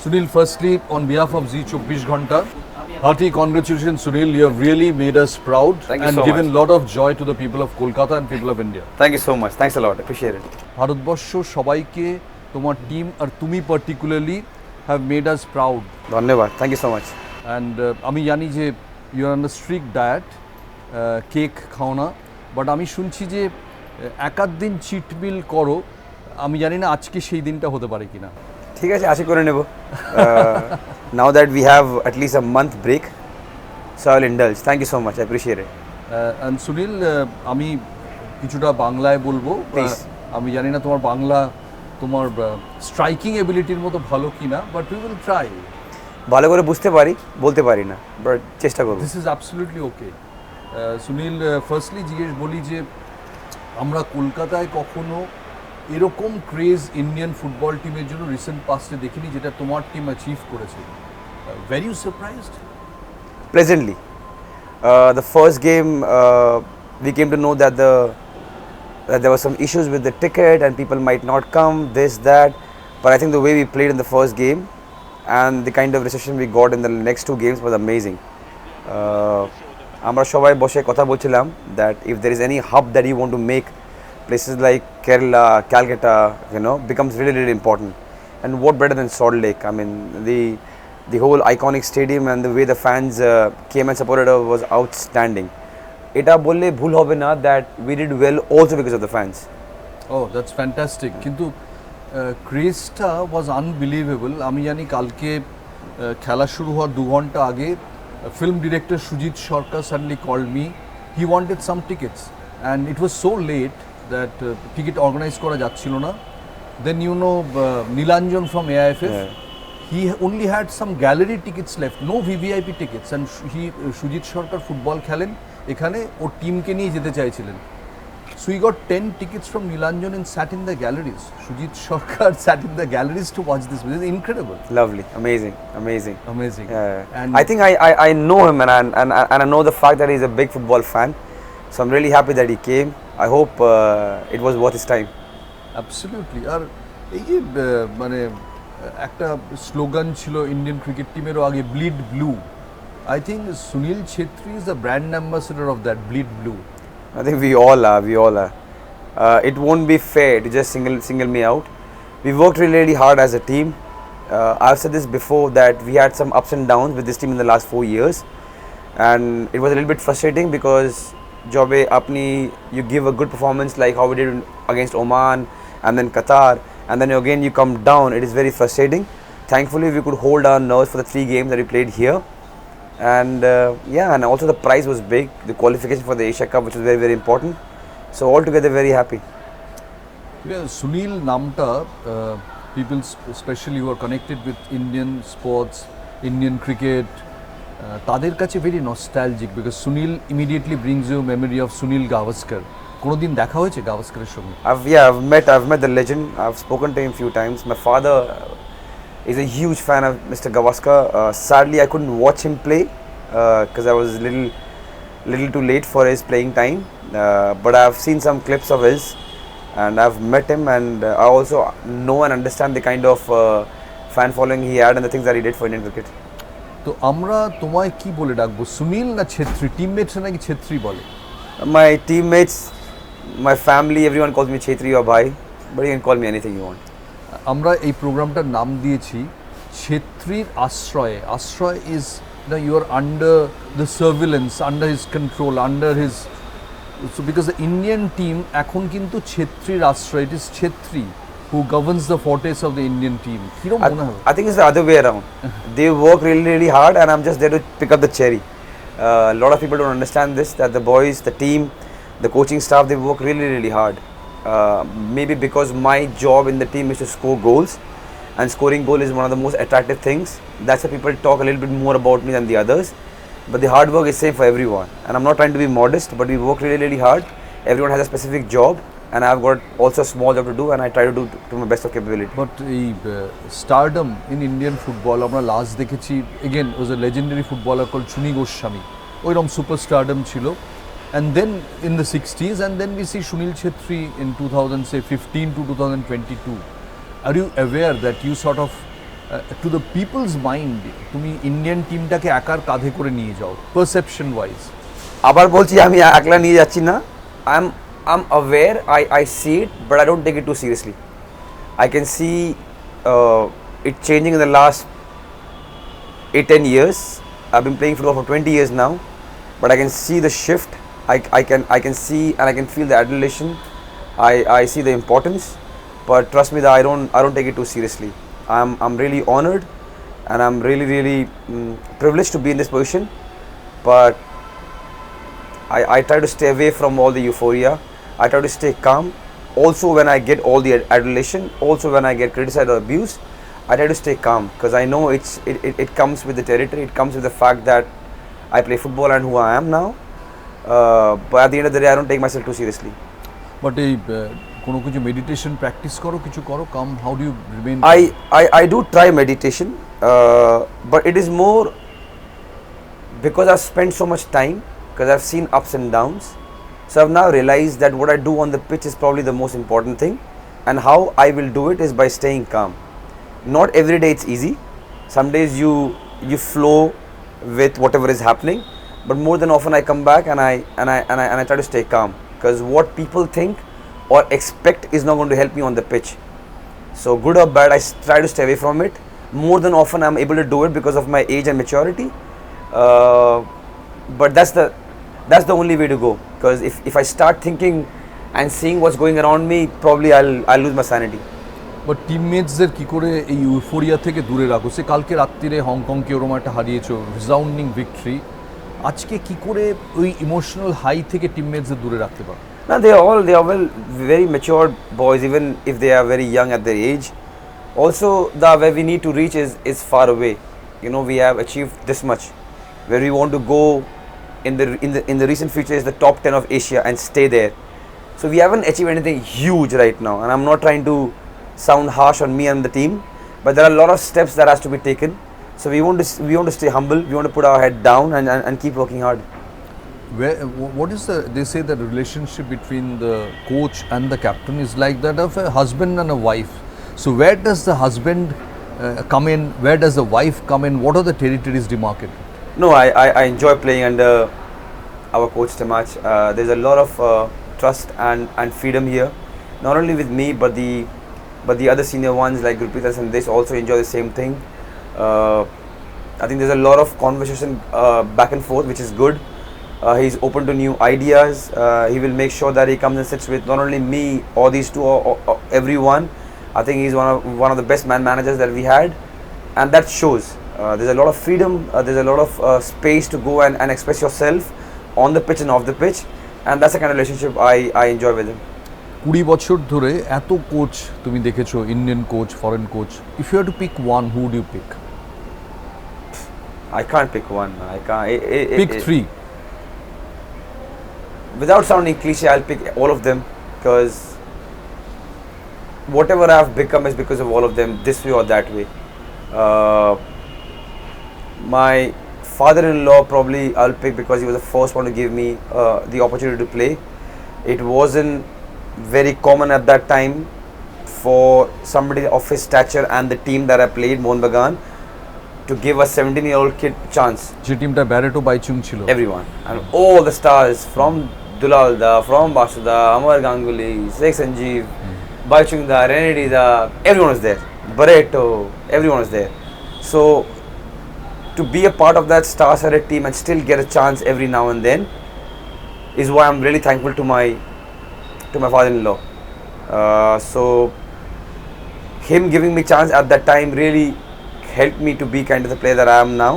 Sunil, firstly, on behalf of Z24 Ghanta, hearty congratulations, Sunil. You have really made us proud and given a lot of joy to the people of Kolkata and people of India. Thank you so much. Thanks a lot. Appreciate it. Bharatvarsha সবাইকে তোমার team আর তুমি particularly have made us proud. ধন্যবাদ. Thank you so much. And আমি জানি যে you are on a strict diet, cake খাও না, but আমি শুনছি যে একাধ দিন চিট মিল করো। আমি জানি না আজকে সেই দিনটা হতে পারে কিনা। ঠিক আছে, আশা করে নেব। Now that we have at least a month break, so I'll indulge. Thank you so much. I appreciate it. And Sunil, আমি কিছুটা বাংলায় বলবো। Please. আমি জানি না তোমার বাংলা তোমার স্ট্রাইকিং এবিলিটির মতো ভালো কিনা, বাট উই উইল ট্রাই। ভালো করে বুঝতে পারি, বলতে পারি না, বাট চেষ্টা করব। This is absolutely okay. Sunil, firstly জিজ্ঞেস বলি যে আমরা কলকাতায় কখনো এরকম ক্রেজ ইন্ডিয়ান ফুটবল টিমের জন্য রিসেন্ট পাস্টে দেখিনি যেটা তোমার টিম অ্যাচিভ করেছে। Very surprised? Pleasantly. The first game, we came to know that there were some issues with the ticket and people might not come, this, that. But I think the way we played in the first game and the kind of reception we got in the next two games was amazing. আমরা সবাই বসে কথা বলছিলাম that if there is any hub that you want to make, places like Kerala, Calcutta, becomes really, really important. And what better than Salt Lake? I mean, the whole iconic stadium and the way the fans came and supported us was outstanding. এটা বললে ভুল হবে না that we did well also because of the fans. Oh, that's fantastic. কিন্তু ক্রেজটা was unbelievable. আমি জানি কালকে খেলা শুরু হওয়ার 2 ঘন্টা আগে film director Sujit Sharkar suddenly called me. He wanted some tickets and it was so late that ticket organize করা যাচ্ছিল না. Then Nilanjan from AIFF, he only had some gallery tickets left, no VVIP tickets, and Sujit Sharkar football খেলেন এখানে, ওর টিমকে নিয়ে যেতে চাইছিলেন। So he got 10 tickets from Nilanjan and sat in the galleries. Sujit Sharkar sat in the galleries to watch this. This is incredible. Lovely, amazing. And I think I know him and I know the fact that he's a big football fan. So I'm really happy that he came. I hope it was worth his time. Absolutely. আর এই যে মানে একটা slogan ছিল Indian cricket টিমেরও আগে, bleed blue. I think Sunil Chhetri is the brand ambassador of that, bleed blue. I think we all are. It won't be fair to just single me out. We worked really, really hard as a team. I've said this before that we had some ups and downs with this team in the last 4 years, and it was a little bit frustrating because you give a good performance like how we did against Oman and then Qatar, and then again you come down. It is very frustrating. Thankfully we could hold our nerves for the 3 games that we played here. And and also the prize was big, the qualification for the Asia Cup, which was very, very important. So altogether very happy. Yeah, Sunil namta, people especially who are connected with Indian sports, Indian cricket, তাদের কাছে very nostalgic because Sunil immediately brings you a memory of Sunil Gavaskar. কোনোদিন দেখা হয়েছে গাভাস্করের সঙ্গে? I've met the legend. I've spoken to him few times. My father is a huge fan of Mr. Gavaskar. Sadly, I couldn't watch him play because I was little too late for his playing time. But I've seen some clips of his, and I've met him, and I also know and understand the kind of fan following he had and the things that he did for Indian cricket. তো আমরা তোমায় কি বলে ডাকবো, সুনীল না Chhetri? Teammates নাকি ছেত্রী বলে? My teammates, my family, everyone calls me Chhetri or Bhai, but you can call me anything you want. আমরা এই প্রোগ্রামটার নাম দিয়েছি ছেত্রীর আশ্রয়ে। আশ্রয় is you are under the surveillance, under his control, under his, so because the Indian team এখন কিন্তু ছেত্রীর আশ্রয়। It is Chhetri who governs the fortress of the Indian team. I think it's the other way around. They work really, really hard and I'm just there to pick up the cherry. A lot of people don't understand this, that the boys, the team, the coaching staff, they work really, really hard. Maybe because my job in the team is to score goals, and scoring goal is one of the most attractive things. That's why people talk a little bit more about me than the others. But the hard work is same for everyone. And I'm not trying to be modest, but we work really, really hard. Everyone has a specific job, and I've got also a small job to do, and I try to do to my best of capability. But stardom in Indian football, আমরা last দেখেছি, again was a legendary footballer called Chuni Goswami. ওইরকম super stardom ছিল. And then in the 60s, and then we see Sunil Chhetri in 2015 to 2022. Are you aware that you sort of to the people's mind তুমি Indian টিমটাকে একার কাঁধে করে নিয়ে যাও perception wise? আবার বলছি আমি একলা নিয়ে যাচ্ছি না, I am aware, I see it, but I don't take it too seriously. I can see it changing in the last 8-10 years. I've been playing football for 20 years now, but I can see the shift. I can see and I can feel the adulation. I see the importance, but trust me that I don't take it too seriously. I'm really honored and I'm really privileged to be in this position, but I try to stay away from all the euphoria. I try to stay calm. Also when I get all the adulation, also when I get criticized or abused, I try to stay calm because I know it comes with the territory, it comes with the fact that I play football and who I am now. But at the end of the day, I don't take myself too seriously. But এই কোনো কিছু meditation practice করো, কিছু করো, calm how do you remain? I do try meditation, but it is more because I've spent so much time, because I've seen ups and downs. So I've now realized that what I do on the pitch is probably the most important thing, and how I will do it is by staying calm. Not every day it's easy. Some days you flow with whatever is happening, but more than often I come back and I try to stay calm, because what people think or expect is not going to help me on the pitch. So good or bad, I try to stay away from it. More than often I'm able to do it because of my age and maturity, but that's the only way to go, because if I start thinking and seeing what's going around me, probably I'll lose my sanity. But টিমমেটসদের কী করে এই euphoria থেকে দূরে রাখো? সে কালকে রাত্রিরে হংকংকে ওরম একটা হারিয়েছো, রিজাউন্ডিং ভিক্টরি, আজকে কী করে ওই ইমোশনাল হাই থেকে টিমমেটসদের দূরে রাখতে পারো? No, they are well very mature boys, even if they are very young at their age. Also, where we need to reach is far away. You know, we have achieved this much. Where we want to go in the recent future is the top 10 of Asia and stay there. So we haven't achieved anything huge right now, and I'm not trying to sound harsh on me and the team, but there are a lot of steps that has to be taken. So we want to stay humble. We want to put our head down and keep working hard. What is they say that the relationship between the coach and the captain is like that of a husband and a wife. So where does the husband come in? Where does the wife come in? What are the territories demarcated? No, I enjoy playing under our coach Temach. There's a lot of trust and freedom here, not only with me but the other senior ones like Gurpreet and this also enjoy the same thing. I think there's a lot of conversation back and forth, which is good. He's open to new ideas. He will make sure that he comes and sits with not only me or these two or everyone. I think he's one of the best managers that we had, and that shows. There's a lot of freedom. There's a lot of space to go and express yourself on the pitch and off the pitch, and that's the kind of relationship I enjoy with him. 20 বছর ধরে এত coach তুমি দেখেছো, Indian coach, foreign coach, if you have to pick one, who would you pick? I can't pick one. I can't. Pick three. Without sounding cliche, I'll pick all of them, because whatever I've become is because of all of them, this way or that way. My father-in-law probably I'll pick because he was the first one to give me the opportunity to play. It wasn't very common at that time for somebody of his stature and the team that I played, Mohun Bagan, to give a 17-year-old kid chance. যে টিমটা Barreto বাইচুং ছিল, everyone and all the stars from Dulalda, from Basuda, Amar Ganguly, Sheikh Sanjeev, Baichung Bhutia, everyone was there. Barreto, everyone was there. So to be a part of that star-studded team and still get a chance every now and then is why I'm really thankful to my father-in-law. So him giving me chance at that time really helped me to be kind of the player that I am now.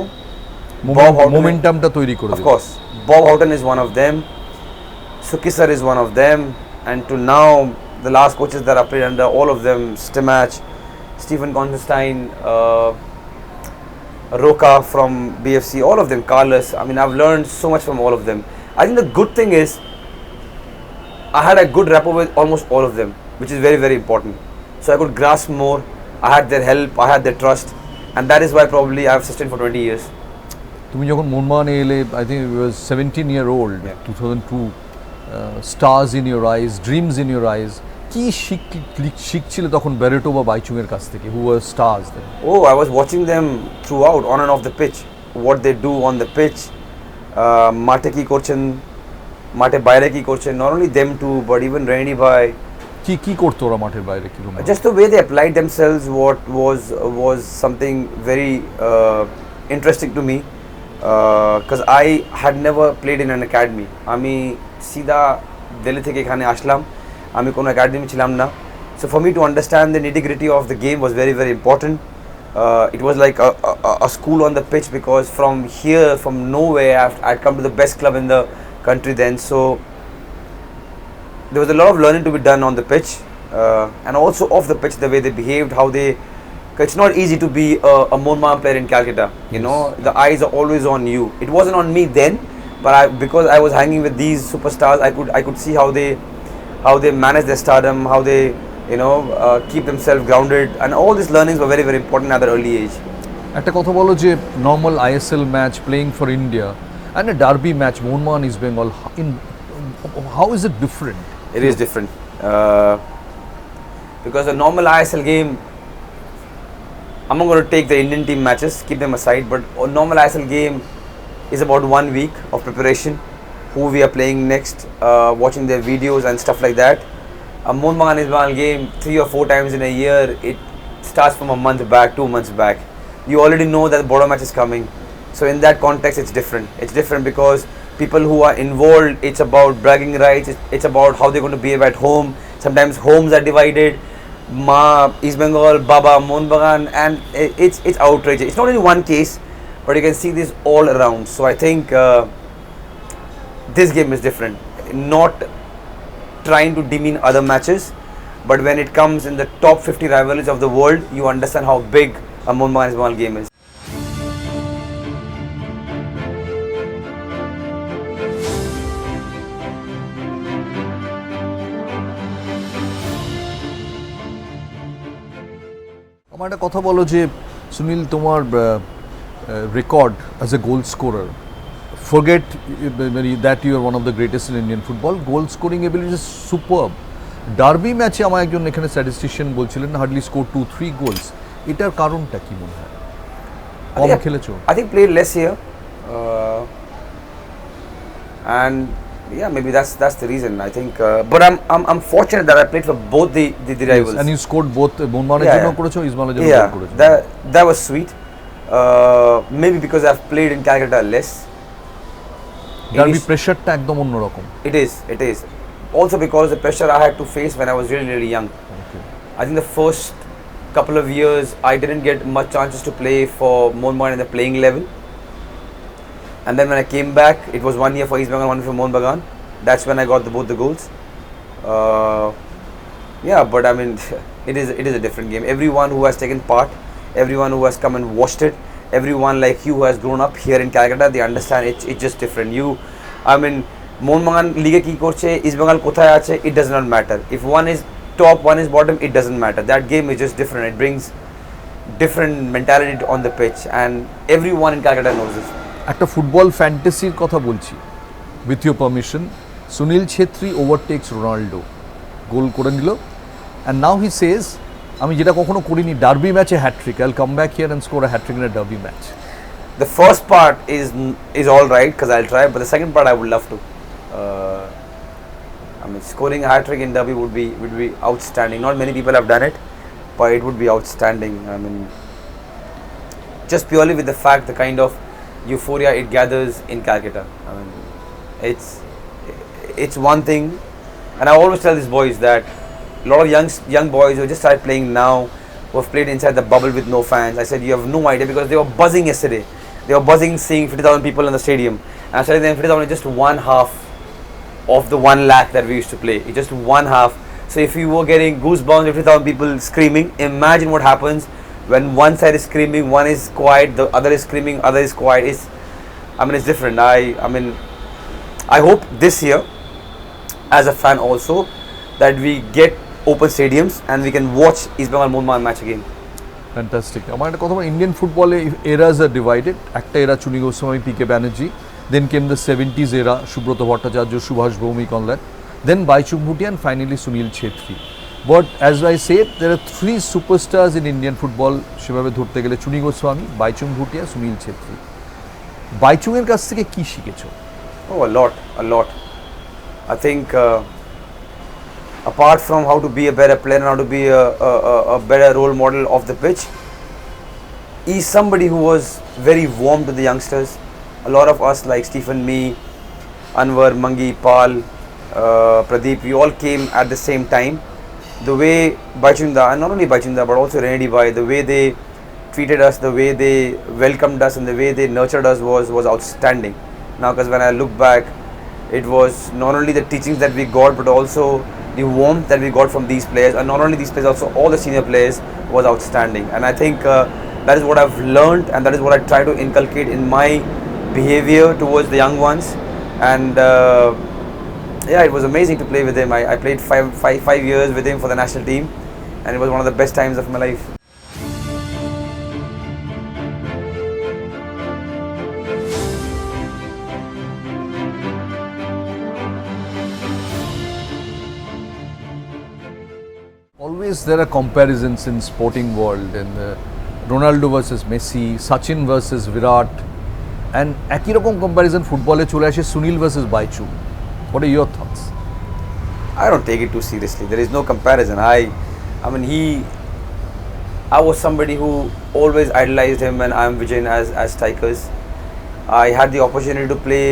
মোমেন্টামটা তৈরি করে of course, Bob Houghton is one of them, Suki sir is one of them, and to now the last coaches that I played under, all of them, Stimach, Stephen Constantine, Roka from BFC, all of them, Carlos. I mean, I've learned so much from all of them. I think the good thing is I had a good rapport with almost all of them, which is very, very important. So I could grasp more. I had their help, I had their trust, and that is why probably I have sustained for 20 years. তুমি যখন মোহনবাগানে এলে, I think it was 17 year old, 2002, stars in your eyes, dreams in your eyes, কি শিখছিলে তখন Barreto বা বাইচুং এর কাছ থেকে, who were stars then? Oh, I was watching them throughout, on and off the pitch. What they do on the pitch, মাঠে কি করছেন, মাঠে বাইরে কি করছেন. Not only them two, but even Rainy Bhai. কি করতো ওরা মাঠের বাইরে, কি রকম? Just the way they applied themselves, what was something very interesting to me, because I had never played in an academy. আমি সিধা দিল্লি থেকে এখানে আসলাম, আমি কোনো একাডেমি ছিলাম না. So for me to understand the nitty-gritty of the game was very, very important. It was like a school on the pitch, because from here, from nowhere, I'd come to the best club in the country then. So there was a lot of learning to be done on the pitch, and also off the pitch, the way they behaved, how they. It's not easy to be a Monman player in Calcutta. You know, the eyes are always on you. It wasn't on me then, but because I was hanging with these superstars, I could see how they manage their stardom, how they keep themselves grounded, and all these learnings were very, very important at an early age. একটা কথা বলো যে normal ISL match playing for India and a derby match Mohun Bagan east Bengal, in how is it different? It is different, because a normal ISL game, I'm not going to take the Indian team matches, keep them aside, but a normal ISL game is about 1 week of preparation, who we are playing next, watching their videos and stuff like that. A Monman Ismail game 3 or 4 times in a year, it starts from a month back, 2 months back. You already know that the border match is coming. So in that context, it's different. It's different because people who are involved, it's about bragging rights, it's about how they're going to behave at home. Sometimes homes are divided. Ma, East Bengal, Baba, Monbagan, and it's outrageous. It's not only one case, but you can see this all around. So I think this game is different. Not trying to demean other matches, but when it comes in the top 50 rivalries of the world, you understand how big a Monbagan Ismail game is. আমার একটা কথা বলো যে সুনীল, তোমার record as a goal scorer, forget that you are one of the greatest in Indian football, goal scoring ability is superb. Derby ম্যাচে আমার একজন এখানে স্ট্যাটিস্টিশিয়ান বলছিলেন হার্ডলি স্কোর 2-3 গোলস, এটার কারণটা কি মনে হয়? কম খেলেছো? I think played less here, and yeah, maybe that's the reason. I think, but I'm fortunate that I played for both the rivals. And you scored both মোহনবাগানের জন্য করেছো, ইসমাইলের জন্য করেছো. That was sweet. Maybe because I've played in Calcutta less. Derby প্রেসারটা একদম অন্যরকম. It is. Also because the pressure I had to face when I was really, really young. Okay. I think the first couple of years I didn't get much chances to play for Monbagan in the playing level. And then when I came back, it was 1 year for East Bengal, 1 year for Monbagan. That's when I got both the goals. Yeah, but I mean, it is a different game. Everyone who has taken part, everyone who has come and watched it, everyone like you who has grown up here in Calcutta, they understand it's just different. I mean, Monbagan Liga ki korche, East Bengal kothay ache, it does not matter. If one is top, one is bottom, it doesn't matter. That game is just different. It brings different mentality on the pitch, and everyone in Calcutta knows this. একটা football ফ্যান্টাসির কথা বলছি, with your permission. Sunil Chhetri overtakes Ronaldo, goal করে নিল, and now হি সেজ আমি যেটা কখনো করিনি, ডার্বি ম্যাচে hattrick, I will come back here and score a hattrick in a derby match. The first part is all right because I'll try, but the second part I would love to. I mean, scoring a hat-trick in derby would be outstanding. Not many people have done it, but it would be outstanding. I mean, just purely with the fact, the kind of euphoria it gathers in Calcutta. I mean, it's one thing, and I always tell these boys that a lot of young boys who just started playing now, who have played inside the bubble with no fans, I said you have no idea because they were buzzing yesterday. They were buzzing seeing 50,000 people in the stadium. And I said them 50,000 is just one half of the 1 lakh that we used to play. It's just one half. So if you were getting goosebumps, 50,000 people screaming, imagine what happens when one side is screaming, one is quiet, the other is screaming, other is quiet. It's different. I mean, I hope this year, as a fan also, that we get open stadiums and we can watch East Bengal Monman match again. Fantastic. আমার একটা কথা, Indian ফুটবলে eras are divided. একটা এরা চুনি গোস্বামী, পিকে Banerjee, then came the 70s era, Subrata Bhattacharya, Subhash Bhowmik, on that, then Baichung Bhutia, and finally Sunil Chhetri. But as I said, there are three superstars in Indian football সেভাবে ধরতে গেলে চুনি গোস্বামী, বাইচুং ভুটিয়া, সুনীল ছেত্রী। বাইচুংয়ের কাছ থেকে কি শিখেছো? Oh, a lot. I think apart from how to be a better player and how to be a better role model off the pitch, he's somebody who was very warm to the youngsters. A lot of us like Stephen, me, Anwar, Mangi, Pal, Pradeep, we all came at the same time. The way Baichung, and not only Baichung but also Renedi Bhai, the way they treated us, the way they welcomed us and the way they nurtured us was outstanding. Now, because when I look back, it was not only the teachings that we got but also the warmth that we got from these players, and not only these players, also all the senior players was outstanding. And I think that is what I've learned, and that is what I try to inculcate in my behavior towards the young ones. And yeah, it was amazing to play with him. I played five years with him for the national team, and it was one of the best times of my life. Always there are comparisons in sporting world, and Ronaldo versus Messi, Sachin versus Virat, and একই রকম comparison ফুটবলে চলে আসে Sunil versus Baichung. What are your thoughts? I don't take it too seriously. There is no comparison. I mean, I was somebody who always idolized him and Ayam Vijayan as strikers. I had the opportunity to play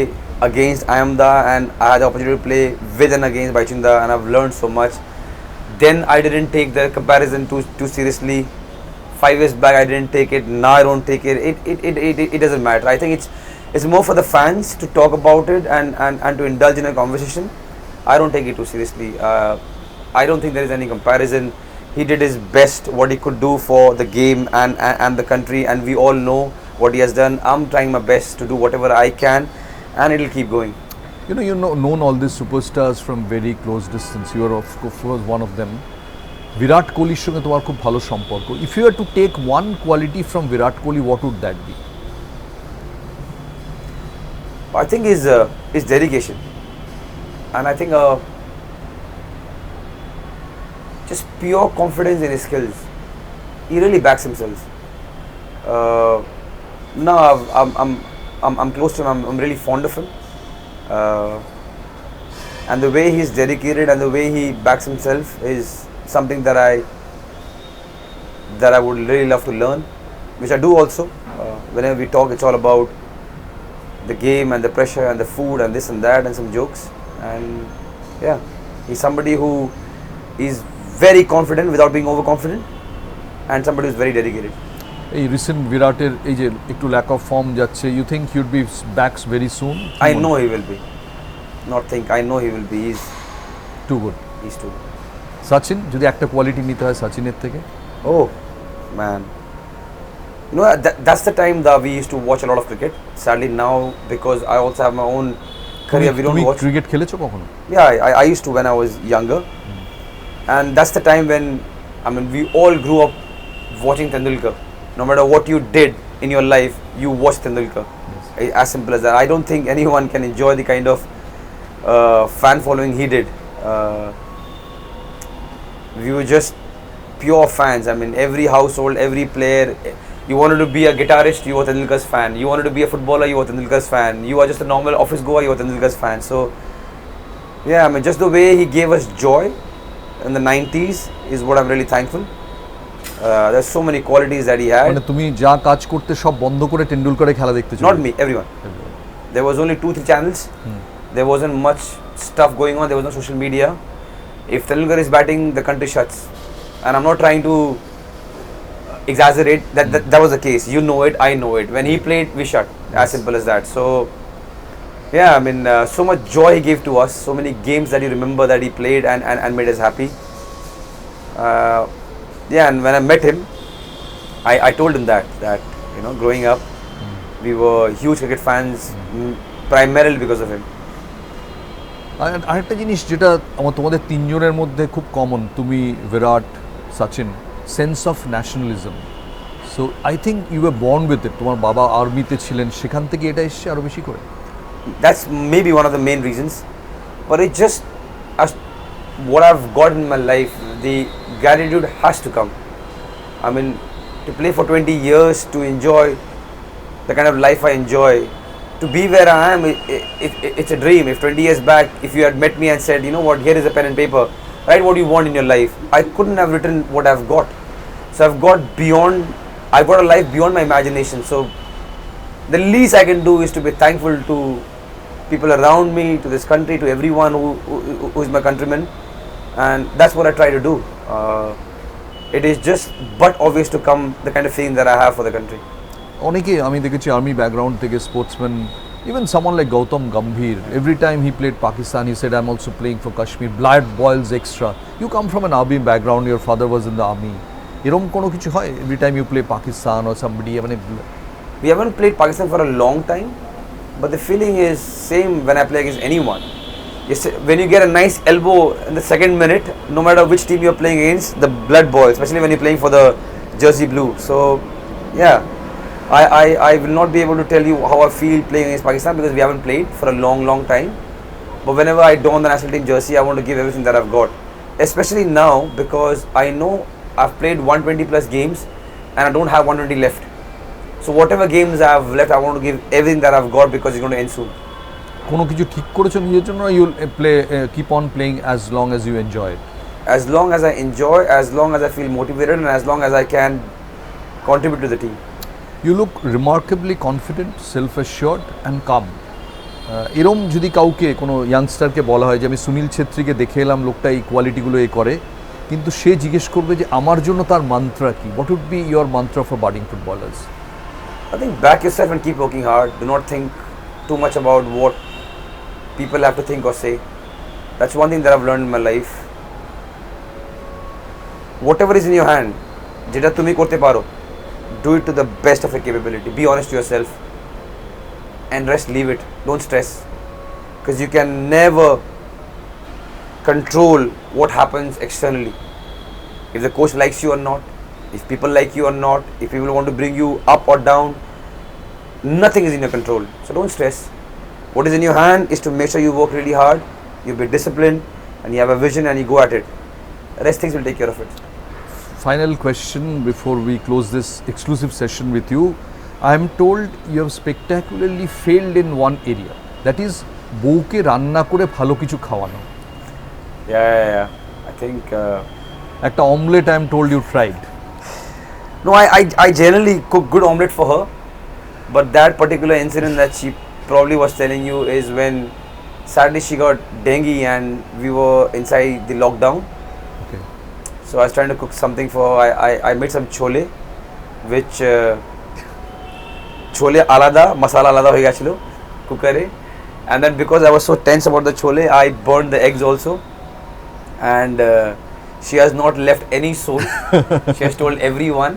against Ayamda, and I had the opportunity to play with and against Baichungda, and I've learned so much. Then I didn't take the comparison too seriously. 5 years back I didn't take it. Now I don't take it. It doesn't matter. I think it's more for the fans to talk about it and to indulge in a conversation. I don't take it too seriously. I don't think there is any comparison. He did his best, what he could do for the game and the country, and we all know what he has done. I'm trying my best to do whatever I can, and it'll keep going. You've known all these superstars from very close distance. You are of course one of them. Virat Kohli's সঙ্গে তোমার খুব ভালো সম্পর্ক. If you were to take one quality from Virat Kohli, what would that be? I think his dedication, and I think just pure confidence in his skills. He really backs himself. Now I'm close to him. I'm really fond of him. And the way he's dedicated and the way he backs himself is something that I would really love to learn, which I do also. Whenever we talk, it's all about the game and the pressure and the food and this and that and some jokes. And yeah, he's somebody who is very confident without being overconfident, and somebody who's very dedicated. এই recent বিরাটের এই যে একটু lack of form যাচ্ছে, you think he would be backs very soon? I know he will be. Not think, I know he will be. He's too good. He's too good. Sachin, যদি একটা quality নিতে হয় সচিনের থেকে? Oh man, that's the time that we used to watch a lot of cricket. Sadly now, because I also have my own career, we don't watch. Cricket খেলেছো কখনো? Yeah, I used to when I was younger. And that's the time when, I mean, we all grew up watching Tendulkar. No matter what you did in your life, you watched Tendulkar. Yes. As simple as that. I don't think anyone can enjoy the kind of fan following he did. We were just pure fans. I mean, every household, every player. You wanted to be a guitarist, you were Tendulkar's fan. You wanted to be a footballer, you were Tendulkar's fan. You are just a normal office goer, you were Tendulkar's fan. So, yeah, I mean, just the way he gave us joy in the 90s is what I'm really thankful. There's so many qualities that he had. মানে তুমি যা কাজ করতে সব বন্ধ করে টেন্ডুলকারের খেলা দেখতে চাও? Not me, everyone. There was only 2-3 channels. There wasn't much stuff going on. There was no social media. If Tendulkar is batting, the country shuts. And I'm not trying to exaggerate. That was the case. You know it, I know it. When he played, we shut. As simple as that. So, yeah, I mean, so much joy he gave to us. So many games that you remember that he played and made us happy. Yeah, and when I met him, I told him that growing up, we were huge cricket fans, primarily because of him. আরেকটা জিনিস যেটা তোমাদের তিনজনের মধ্যে খুব common, তুমি, Virat, Sachin, sense of nationalism. So I think you were born with it. তোমার বাবা আর্মিতে ছিলেন, সেখান থেকে এটা এসছে আরও বেশি করে. That's maybe one of the main reasons, but it just what I've got in my life, the gratitude has to come. I mean, to play for 20 years, to enjoy the kind of life I enjoy, to be where I am, it's a dream. If 20 years back, if you had met me and said, you know what, here is a pen and paper, write what you want in your life, I couldn't have written what I've got. So I've got a life beyond my imagination. So the least I can do is to be thankful to people around me, to this country, to everyone who is my countryman, and that's what I try to do. It is just but obvious to come the kind of feeling that I have for the country. অনেকে আমি দেখেছি army background থেকে sportsman, even someone like Gautam Gambhir, every time he played Pakistan he said I am also playing for Kashmir, blood boils extra. You come from an army background, your father was in the army, এরকম কোনো কিছু হয় every time you play Pakistan or somebody? মানে we haven't played Pakistan for a long time, but the feeling is same when I play against anyone. When you get a nice elbow in the second minute, no matter which team you're playing against, the blood boils, especially when you're playing for the jersey blue. So yeah, I will not be able to tell you how I feel playing against Pakistan because we haven't played for a long time. But whenever I don the national team jersey, I want to give everything that I've got, especially now because I know I've played 120 plus games and I don't have 120 left. So whatever games I have left, I want to give everything that I've got because it's going to end soon. কোনো কিছু ঠিক করেছো নিজের জন্য? You play keep on playing as long as you enjoy? As long as I enjoy, as long as I feel motivated, and as long as I can contribute to the team. You look remarkably confident, self assured and calm. এরম যদি কাউকে কোনো ইয়াংস্টারকে বলা হয় যে আমি সুনীল ছেত্রীকে দেখে এলাম, লোকটা এই কোয়ালিটিগুলো করে, কিন্তু সে জিজ্ঞেস করবে যে আমার জন্য তার মান্ত্রা কি, what would be your mantra for budding footballers? I think back yourself and keep working hard. Do not think too much about what people have to think or say. That's one thing that I've learned in my life. Whatever is in your hand, jeta tumi korte paro, do it to the best of your capability. Be honest to yourself and rest, leave it. Don't stress, because you can never control what happens externally. If the coach likes you or not, if people like you or not, if people want to bring you up or down, nothing is in your control. So don't stress. What is in your hand is to make sure you work really hard, you be disciplined, and you have a vision and you go at it. The rest things will take care of it. Final question before we close this exclusive session with you. I am told you have spectacularly failed in one area, that is বউকে রান্না করে ভালো কিছু খাওয়ানো। Yeah. I think একটা omelette I am told you tried. No, I generally cook good omelette for her, but that particular incident that she probably was telling you is when sadly she got dengue and we were inside the lockdown. Okay. So I was trying to cook something for her. I made some chole, which chole alada, masala alada hoye gechilo cookere, and then because I was so tense about the chole, I burned the eggs also, and she has not left any soul. She has told everyone.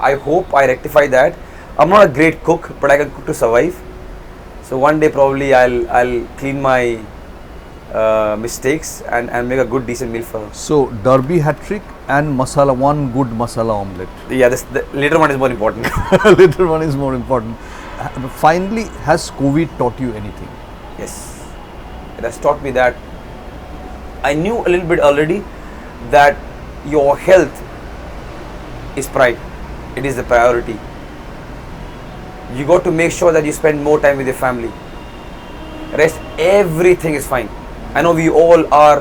I hope I rectify that. I'm not a great cook, but I can cook to survive. So one day probably I'll clean my mistakes and make a good decent meal for her. So Derby hat trick and masala, one good masala omelette. Yeah, the later one is more important. Later one is more important. Finally, has COVID taught you anything? Yes, it has taught me that I knew a little bit already that your health is pride. It is the priority. You got to make sure that you spend more time with your family. Rest, everything is fine. I know we all are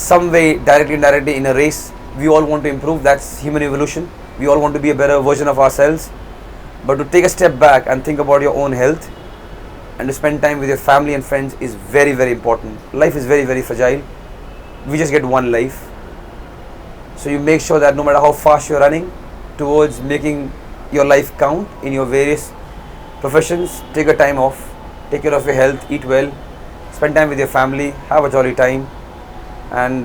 some way directly indirectly in a race. We all want to improve. That's human evolution. We all want to be a better version of ourselves. But to take a step back and think about your own health and to spend time with your family and friends is very, very important. Life is very, very fragile. We just get one life. So you make sure that no matter how fast you're running towards making your life count in your various professions, take a time off, take care of your health, eat well, spend time with your family, have a jolly time, and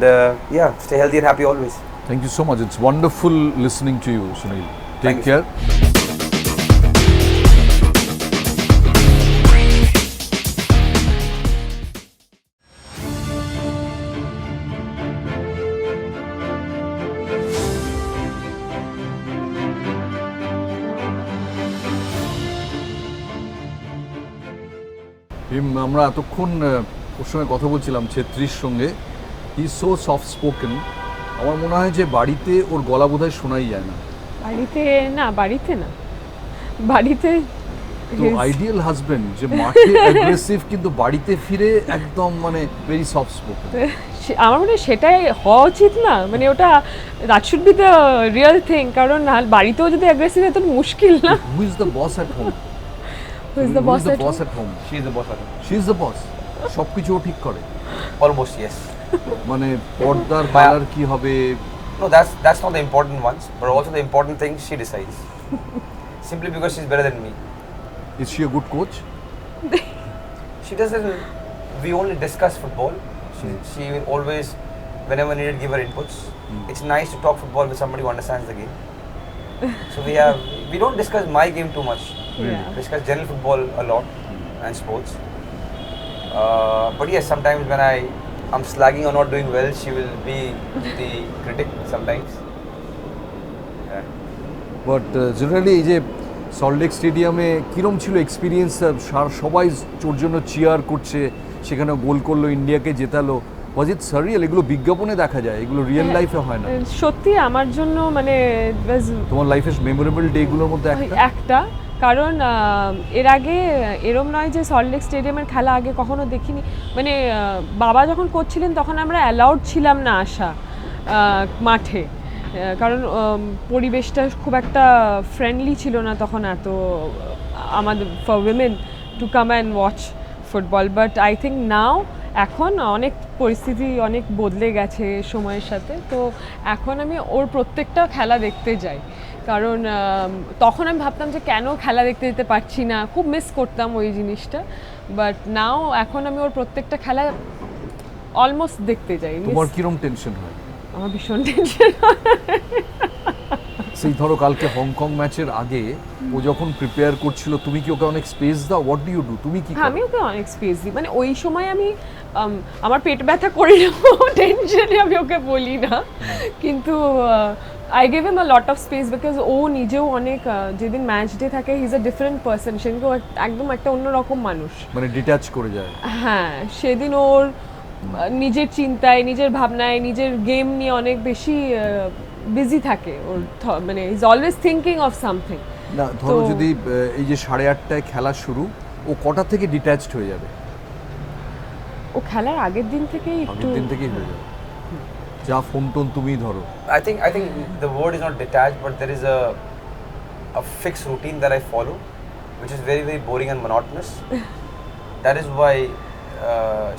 stay healthy and happy always. Thank you so much. It's wonderful listening to you, Sunil. Take care. আমরা এতক্ষণ ওর সঙ্গে কথা বলছিলাম ছেত্রীর সঙ্গে। He is so soft spoken আমার মনে হয় যে বাড়িতে ওর গলা বোধহয় শোনাই যায় না। বাড়িতে না, বাড়িতে তো আইডিয়াল হাজবেন্ড যে মাঠে অ্যাগ্রেসিভ কিন্তু বাড়িতে ফিরে একদম মানে ভেরি সফট স্পোকেন। আমার মনে হয় সেটাই হওয়া উচিত না, মানে ওটা that should be the real thing, কারণ বাড়িতেও যদি অ্যাগ্রেসিভ হয় তো মুশকিল না। Who is the boss at home? Who is the boss at home? She is the boss at home. She is the boss, সবকিছু ও ঠিক করে। Almost, yes. মানে পর্দার কালার কি হবে? No, that's not the important ones, but also the important things she decides. Simply because she's better than me. Is she a good coach? She doesn't. We only discuss football. She will always, whenever needed, give her inputs. It's nice to talk football with somebody who understands the game. So we don't discuss my game too much. Yeah. We discuss general football a lot and sports. But yes, sometimes when I'm slagging or not doing well, she will be the critic sometimes. Yeah. But generally এই যে সল্টলেক স্টেডিয়ামে কিরম ছিল experience? সবাই ওর জন্য chair করছে, সেখানে গোল করলো, ইন্ডিয়াকে জেতালো। ওয়াজ ইট সারিয়াল? এগুলো বিজ্ঞাপনে দেখা যায়, এগুলো রিয়েল লাইফে হয় না। সত্যি আমার জন্য মানে তোমার লাইফের মেমোরেবল ডেগুলোর মধ্যে একটা, কারণ এর আগে এরম নয় যে সল্টলেক স্টেডিয়ামের খেলা আগে কখনো দেখিনি। মানে বাবা যখন করছিলেন তখন আমরা অ্যালাউড ছিলাম না আসা মাঠে, কারণ পরিবেশটা খুব একটা ফ্রেন্ডলি ছিল না তখন এত আমাদের for women to come and watch football. But I think now এখন অনেক পরিস্থিতি অনেক বদলে গেছে সময়ের সাথে, তো এখন আমি ওর প্রত্যেকটা খেলা দেখতে যাই। কারণ তখন আমি ভাবতাম যে কেন খেলা দেখতে যেতে পারছি না, খুব মিস করতাম ওই জিনিসটা। বাট নাও এখন আমি ওর প্রত্যেকটা খেলা অলমোস্ট দেখতে যাই। তোমার কিরম টেনশন হয়? আমার ভীষণ টেনশন হয়। সেই ধরো কালকে হংকং ম্যাচের আগে ও যখন প্রিপেয়ার করছিল, তুমি কি ওকে অনেক স্পেস দাও? What do you do? তুমি কি? আমি ওকে অনেক স্পেস দিই, মানে ওই সময় আমি আমার পেট ব্যথা করে টেনশনে আমি ওকে বলি না, কিন্তু I give him a lot of space because ও নিজেও অনেক যেদিন ম্যাচ ডে থাকে he is a different person, সেদিন ও একদম একটা অন্যরকম মানুষ, মানে ডিট্যাচ করে যায়। হ্যাঁ, সেদিন ওর নিজের চিন্তায়, নিজের ভাবনায়, নিজের গেম নিয়ে অনেক বেশি বিজি থাকে। ওর মানে is always thinking of something. না ধরো যদি এই যে 8:30টায় খেলা শুরু, ও কটা থেকে ডিট্যাচড হয়ে যাবে? ও খেলার আগের দিন থেকেই একটু আগের দিন থেকেই হয়ে যাবে, যা ফোন টোন তুমি ধরো। I think the word is not detached, but there is a fixed routine that I follow, which is very, very boring and monotonous. That is why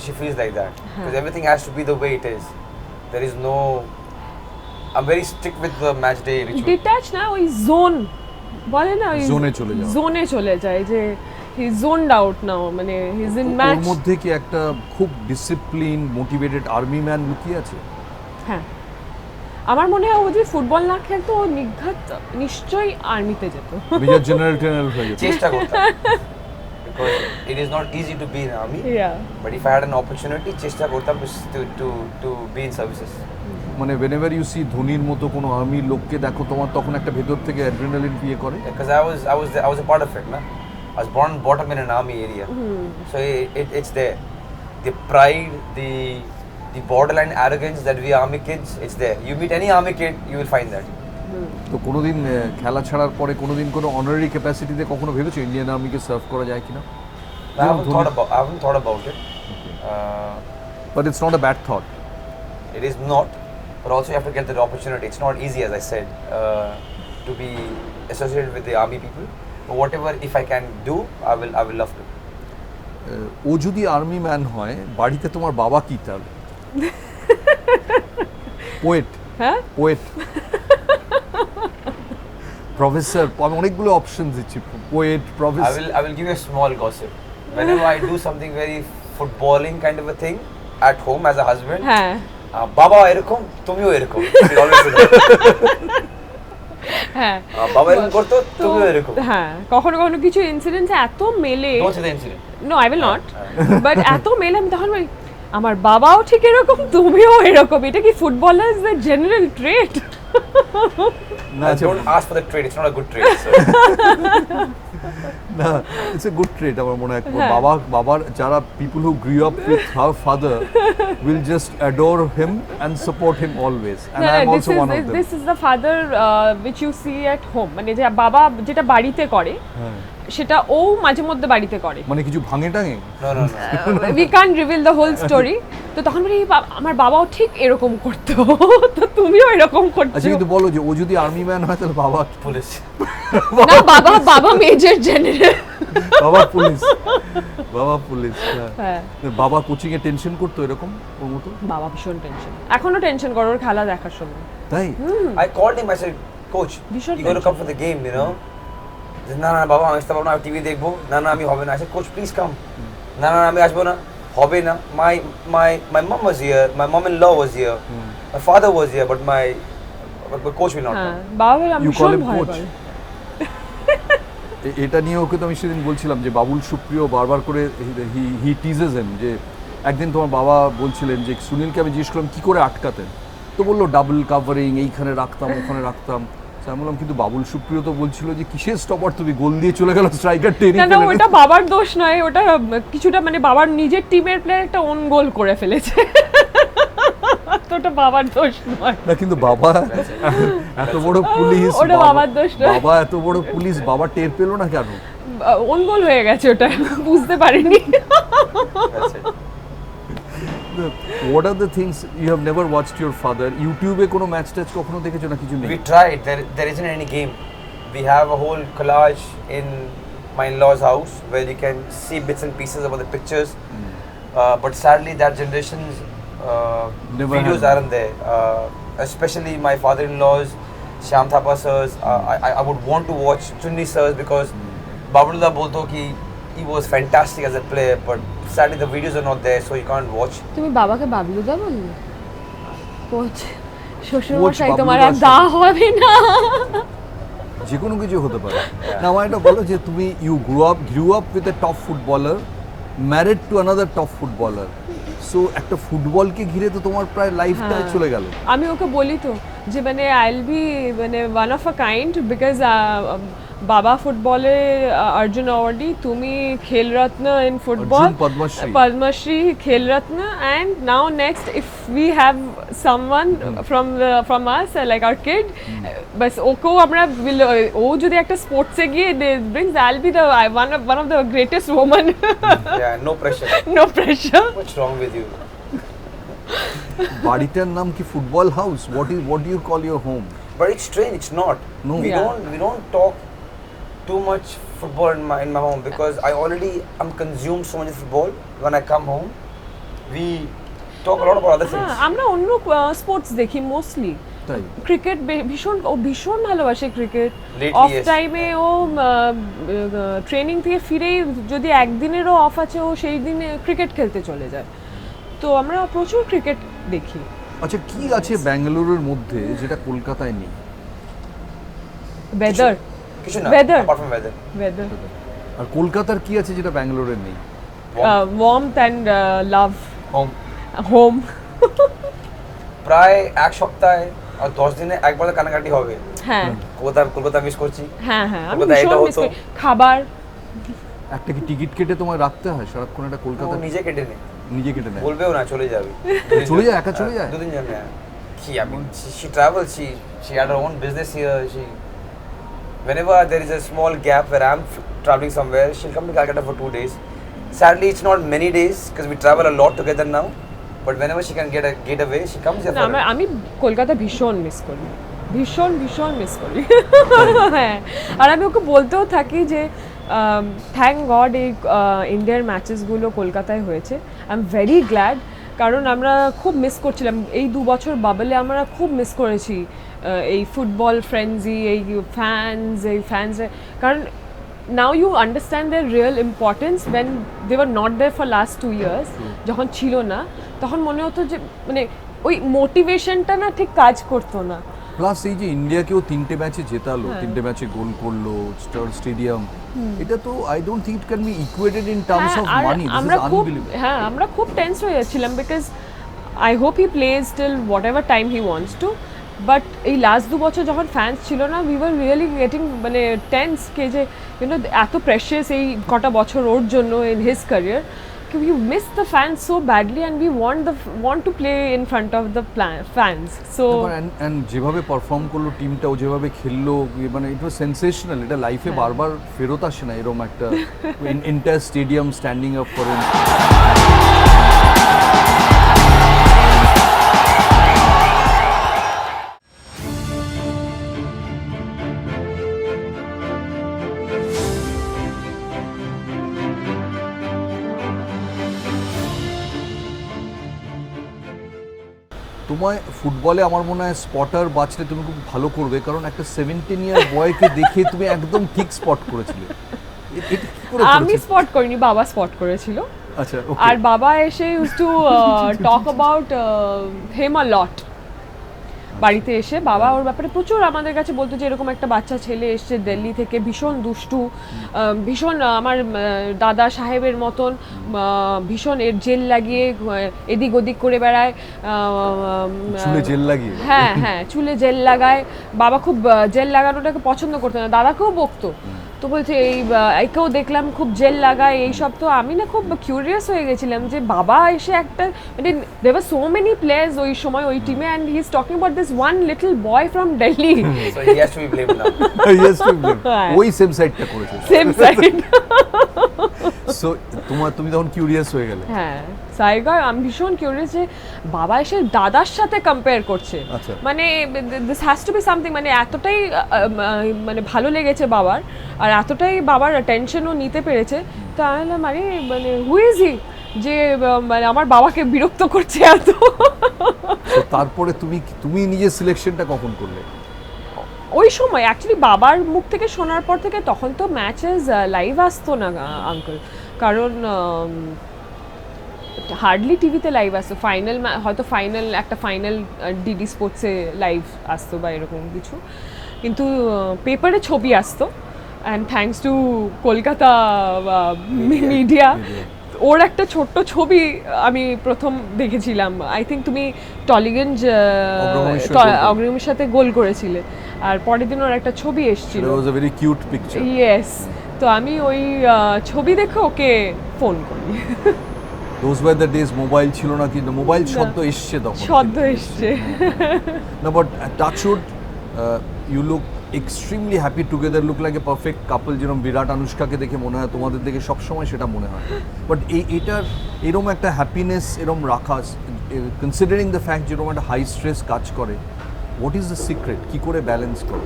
she feels like that, because everything has to be the way it is. There is no. I'm very strict with the match day ritual. Detach না, ওই zone বলে না, ওই জোনে চলে যায় যে হি জোনড out now, মানে হি ইজ ইন ম্যাচ। ওর মধ্যে কি একটা খুব ডিসিপ্লিন মোটিভেটেড আর্মি ম্যান লুকিয়ে আছে? হ্যাঁ, আমার মনে হয় ও যদি ফুটবল না খেলতো ও নিশ্চয়ই আর্মিতে যেত, মেজর জেনারেল হয়ে যেত। চেষ্টা করতাম, because it is not easy to be in army. Yeah. But if I had an opportunity, চেষ্টা করতাম to be in services. মানে whenever you see ধোনির মতো কোনো আর্মি লোককে দেখো, তোমার তখন একটা ভেতর থেকে অ্যাড্রেনালিন পিয়ে করে? Because I was a part of it, na. I was born and brought up in an army area, so it's there. The pride, the borderline arrogance that we army kids, it's there. You meet any army kid, you will find that. তো কোনোদিন খেলা ছাড়ার পরে কোনোদিন কোনো honorary ক্যাপাসিটিতে কখনো ভেবেছো Indian আর্মিকে serve করা যায় কিনা? I haven't thought about it. But it's not a bad thought. It is not, but also you have to get that opportunity. It's not easy, as I said, to be associated with the army people. But whatever, if I can do, I will love to. ও যদি army man হয়, বাড়িতে তোমার বাবা কি তাহলে? Poet? হ্যাঁ, poet, professor, আমি অনেকগুলো অপশনস দিচ্ছি, poet, professor. I will give you a small gossip. Whenever I do something very footballing kind of a thing at home as a husband, হ্যাঁ, বাবা এরকম, তুমিও এরকম। হ্যাঁ, বাবা এরকম করতো, তুমিও এরকম। হ্যাঁ, কখনো কখনো কিছু ইনসিডেন্টস এত মেলে, Don't say the incident. No I will not, but এত মেলে আমি তখন বলি আমার বাবাও ঠিক এরকম, তুমিও এরকম। এটা কি ফুটবলার্স দ্য জেনারেল ট্রেট? না, Don't ask for the trade. It's not a good trade. So. না, ইটস এ গুড ট্রেট আমার মনে হয়। বাবার যারা people who grew up with her father will just adore him and support him always, and I am also one of them. This is the father which you see at home, মানে যে বাবা যেটা বাড়িতে করে সেটা ও মাঝে মধ্যে বাড়িতে করে, মানে কিছু ভাঙে টাঙে। We can't reveal the whole story. তো তখন বলি আমার বাবাও ঠিক এরকম করতো, তো তুমিও এরকম করছো। আচ্ছা, কিন্তু বলো যে ও যদি আর্মি ম্যান হয় তাহলে বাবা পুলিশ? না, বাবা মেজর জেনারেল। বাবা পুলিশ, বাবা পুলিশ। হ্যাঁ, বাবা কোচিং এ টেনশন করতো এরকম ওর মতো? বাবা ভীষণ টেনশন, এখনো টেনশন করে ওর খেলা দেখার সময়। তাই? I called him, I said, coach, you going to come for the game, you know? না না বাবা, আমি আসতে পারবো না, আমি টিভি দেখবো। না না, আমি হবে না। I said, coach, please come. না না, আমি আসবো না, হবে না। My mom was here, my mom-in-law was here, my father was here, but coach will not হ্যাঁ, come. বাবা বলে আমি You call ভীষণ him ভয় coach? পাই। এটা নিয়ে ওকে তো আমি সেদিন বলছিলাম যে বাবুল সুপ্রিয় বারবার করে হি টিজেস হিম, যে একদিন তোমার বাবা বলছিলেন যে সুনীলকে আমি জিজ্ঞেস করলাম কি করে আটকাতেন, তো বললো ডাবল কাভারিং, এইখানে রাখতাম ওখানে রাখতাম। আমি বললাম কিন্তু বাবুল সুপ্রিয় তো বলছিল যে কিসের স্টপার, তুমি গোল দিয়ে চলে গেল স্ট্রাইকার টেনে। না, ওটা বাবার দোষ নয়, ওটা কিছুটা মানে বাবার নিজের টিমের প্লেয়ার একটা ওন গোল করে ফেলেছে, তো ওটা বাবার দোষ নয়। না, কিন্তু বাবা এত বড় পুলিশ, ওটা বাবার দোষ নয়। বাবা এত বড় পুলিশ, বাবা টের পেলো না কেন? ওন গোল হয়ে গেছে, ওটা বুঝতে পারিনি। What are the things you have never watched your father? YouTube এ কোনো ম্যাচ ট্যাচ কখনো দেখেছো না? কিছু নেই? We tried. There isn't any game. We have a whole collage in my in-laws' house where you can see bits and pieces about the pictures. But sadly, that generation's Never videos had. aren't there. Especially my father-in-law's, Shyam Thapa sir's. I would want to watch Chunni sir's because Babulda bolto ki he was fantastic as a player, but sadly the videos are not there, so you can't watch. তুমি বাবাকে বাবলুদা বললে? Coach শ্বশুর coach মশাই তোমার বাবলুদা আর দা হবে না। যে কোনো কিছু হতে পারে। না, আমার এটা বলো যে তুমি grew up with a top footballer, married to another top footballer, so একটা ফুটবলকে ঘিরে তো তোমার প্রায় লাইফটা চলে গেল। আমি ওকে বলি তো যে মানে আই উইল বি মানে one of a kind, because বাবা ফুটবলে অর্জুন অ্যাওয়ার্ডি, তুমি Khel Ratna in football, Padma Shri Khel Ratna, and now next if we have someone from us like our kid, বাস ওকেও আমরা ও যদি একটা স্পোর্টসে গিয়ে brings, I will be the one of the greatest woman. Yeah, no pressure. No pressure. What's wrong with you? বাড়িটার নাম কি football house? What do you call your home? But it's strange, it's not. No. We don't talk too much football in my home because I'm consumed so much football. When I come home, we talk a lot about other things. আমরা অন্য sports দেখি mostly. তাই? Cricket ভীষণ ভালোবাসে cricket. Lately, of yes. টাইমে ও training থেকে ফিরেই যদি একদিনেরও অফ আছে ও সেই দিনে ক্রিকেট খেলতে চলে যায়, তো আমরা প্রচুর ক্রিকেট দেখি। আচ্ছা, কি আছে ব্যাঙ্গালোরের মধ্যে যেটা কলকাতায় নেই? ওয়েদার, কিছু না, Weather. apart from weather. আর কলকাতার কি আছে যেটা ব্যাঙ্গালোরের নেই? Warmth and love, Home. Home. প্রায় এক সপ্তাহে আর 10 দিনে একবার তো কানাকাটি হবে। হ্যাঁ কলকাতা মিস করছি। হ্যাঁ, আমি কলকাতায় ভীষণ এটা মিস হতো। করি। খাবার, একটা কি টিকিট কেটে তোমায় রাখতে হয় সারাক্ষণ একটা ও কলকাতা? নিজে কেটে নে, নিজে কেটে নেয়? বলবেও না, চলে যাবে। চলে যায়, একা চলে যায়? দুদিন যাবে। She, I mean, she travels. She had her own business here. Whenever there is a small gap where I'm traveling somewhere, she'll come to Calcutta for 2 days. Sadly, it's not many days because we travel a lot together now. But whenever she can get away, she comes here. আমি কলকাতা ভীষণ miss করি, ভীষণ miss করি। হ্যাঁ, আর আমি ওকে বলতেও থাকি যে থ্যাংক গড এই ইন্ডিয়ার ম্যাচেসগুলো কলকাতায় হয়েছে। আই এম ভেরি গ্ল্যাড, কারণ আমরা খুব মিস করছিলাম এই 2 বছর বাবলে, আমরা খুব মিস করেছি এই ফুটবল ফ্রেন্ডজি, এই ফ্যান্স, কারণ now you understand their real importance when they were not there for last 2 years. যখন ছিল না তখন মনে হতো যে মানে ওই মোটিভেশনটা না ঠিক কাজ করতো না। প্লাস এই যে ইন্ডিয়াকেও 3টে ম্যাচে জেতালো, 3টে ম্যাচে গোল করলো স্টার স্টেডিয়াম, এটা তো I don't think it can be equated in terms of money. This is unbelievable. আমরা খুব টেন্স হয়ে যাচ্ছিলাম because I hope he plays till whatever time he wants to, but এই লাস্ট 2 বছর যখন fans ছিল না, উই ওয়ার রিয়েলি গেটিং মানে টেন্স কে যে ইউনো এত প্রেশিয়াস এই কটা বছর ওর জন্য in his career, we miss the fans so badly and we want to play in front of the fans. So and যেভাবে পারফর্ম করলো টিমটা, ও যেভাবে খেললো, মানে ইট ওয়াজ সেনসেশনাল। এটা লাইফে বারবার ফেরত আসে না এরকম একটা এন্টায়ার স্টেডিয়াম স্ট্যান্ডিং আপ করেন। তোমায় ফুটবলে আমার মনে হয় স্পটার বাঁচলে তুমি খুব ভালো করবে, কারণ একটা 17 ইয়ার বয়কে দেখে তুমি একদম ঠিক স্পট করেছিলে। আমি স্পট করিনি, বাবা স্পট করেছিল। আচ্ছা, আর বাবা এসে use to talk about him a lot. বাড়িতে এসে বাবা ওর ব্যাপারে প্রচুর আমাদের কাছে বলতো যে এরকম একটা বাচ্চা ছেলে এসছে দিল্লি থেকে, ভীষণ দুষ্টু, ভীষণ আমার দাদা সাহেবের মতন, ভীষণ এর জেল লাগিয়ে এদিক ওদিক করে বেড়ায়, চুলে জেল লাগিয়ে। হ্যাঁ হ্যাঁ, চুলে জেল লাগায়। বাবা খুব জেল লাগানোটাকে পছন্দ করতো না, দাদাকেও বকতো। তো বলছে এইকেও দেখলাম খুব জেল লাগায় এইসব। তো আমি না খুব কিউরিয়াস হয়ে গেছিলাম যে বাবা এসে একটা, মানে there were so many players ওই সময় ওই টিমে, and he is talking about this one little boy from Delhi. So he has to be blamed now. He has to be blamed. ওই সেম সাইডটা করেছে, সেম সাইড। সো তুমি তখন curious হয়ে গেলে। হ্যাঁ, সাইগা আমি ভীষণ কিউরিয়াস যে বাবা এসে দাদার সাথে কম্পেয়ার করছে, মানে this has to be something, মানে এতটাই মানে ভালো লেগেছে বাবার, আর এতটাই বাবার অ্যাটেনশনও নিতে পেরেছে। তো আমি বললাম মানে হু ইজ হি যে মানে আমার বাবাকে বিরক্ত করছে এত। তারপরে তুমি নিজের সিলেকশনটা কখন করলে? ওই সময় অ্যাকচুয়ালি বাবার মুখ থেকে শোনার পর থেকে, তখন তো ম্যাচেস লাইভ আসতো না আঙ্কেল, কারণ হার্ডলি টিভিতে লাইভ আসতো। ফাইনাল হয়তো একটা ফাইনাল ডিডি স্পোর্টসে লাইভ আসতো বা এরকম কিছু, কিন্তু পেপারে ছবি আসতো। And thanks to Kolkata media, ওর একটা ছোট্ট ছবি আমি প্রথম দেখেছিলাম। আই থিঙ্ক তুমি টলিগঞ্জ অগ্রগমের সাথে গোল করেছিলে, আর পরের দিন ওর একটা ছবি এসেছিল, it was a very cute picture. Yes, তো আমি ওই ছবি দেখে ওকে ফোন করি। Those were the days, mobile ছিল না, কিন্তু মোবাইল সদ্য এসছে তখন, সদ্য এসছে। না but touch wood, you look extremely happy together, look like a perfect couple. যেরকম বিরাট আনুষ্কাকে দেখে মনে হয়, তোমাদের দেখে সবসময় সেটা মনে হয়। বাট এটার এরকম একটা হ্যাপিনেস এরকম রাখা, কনসিডারিং দ্য ফ্যাক্ট যেরকম একটা হাই স্ট্রেস কাজ করে, হোয়াট ইজ দ্য সিক্রেট? কী করে ব্যালেন্স করো?